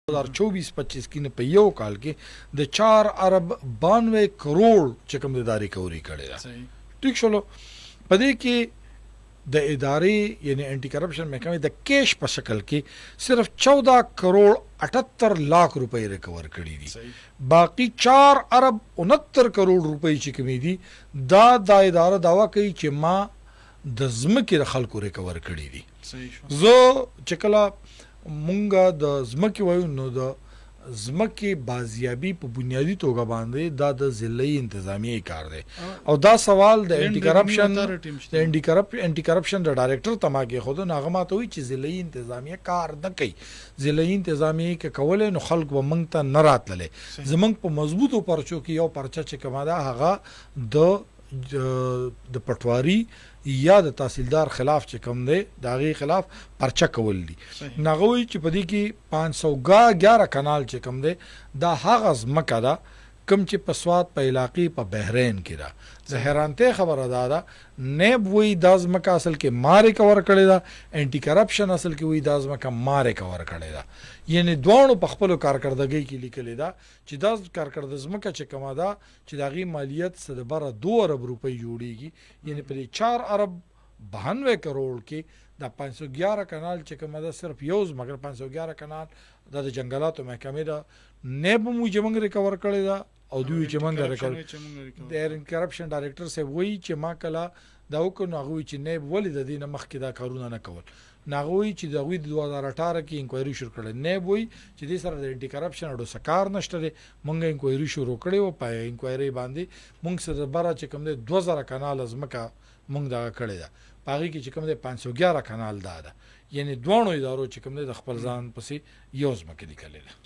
2024-25 کې نه په یو کال کې د 4 ارب 92 کروڑ چې کوم د ریکوري کړي ده ټیک شلو په دې کې د ادارې یعنی انټي کرپشن محکمې د کیش په شکل کې صرف 14 کروڑ 78 لاکھ روپۍ ریکور کړي دي باقی 4 ارب 69 کروڑ روپۍ چې کومې دي دا د اداره داوا کوي چې ما د زمکې د خلکو ریکور کړي دي زه چې کله مونږه د زمکې وایو نو د زمکې بازیابي په بنیادی توګه باندې دا د ضلعي انتظامیه کار دی او دا سوال د انټي کرپشن د ډایرکټر ته ما کې خود هغه ماته وی چې ضلعي انتظامیه کار نه کوي ضلعي انتظامیه کې کولای نو خلک به مونږ ته نه راتللې زمونږ په مضبوطو پرچو کې یو پرچه چې کومه ده هغه د پټواري یا د تحصیلدار خلاف چې کوم دی د هغې خلاف پرچه کول دي نغوی چې په دې کې 511 کنال چې کوم دی دا هغه ځمکه ده کوم چې په سوات په علاقې په بحرین کې ده د حیرانتۍ خبره دا ده نیب وی دا ځمکه اصل کې ما ریکور کړې ده انټي کرپشن اصل کې وی دا ځمکه ما ریکور کړې ده یعنی دواړو په خپلو کارکردګۍ کې لیکلې ده چې دا کارکرده ځمکه چې کومه ده چې د هغې مالیت څه د بره 2 ارب روپۍ جوړېږي یعنی په دې 4 ارب 92 کروڑ کې دا 511 کنال چې کومه ده صرف یو ځمکه 511 کنال دا د جنګلاتو محکمې ده نیب مو چې موږ ریکور کړې ده او دوی چې موږ ریکور د کرپشن ډایرکټر صاحب وایي چې ما کله دا وکړو نو هغوی چې نیب ولې د دې نه مخکې دا کارونه نه کول نو هغوی چې د هغوی د 2018 کې انکوایري شروع کړې نیب وایي چې دې سره د انټي کرپشن اډو څه کار نشته دی موږ انکوایري شروع کړې وه په انکوایري باندې موږ سره د بره چې کوم دی 2000 کنال ځمکه موږ دغه کړې ده په هغې کې چې کوم دی 511 کنال دا ده یعنی دواړو ادارو چې کوم دی د خپل ځان پسې یو ځمکه لیکلې ده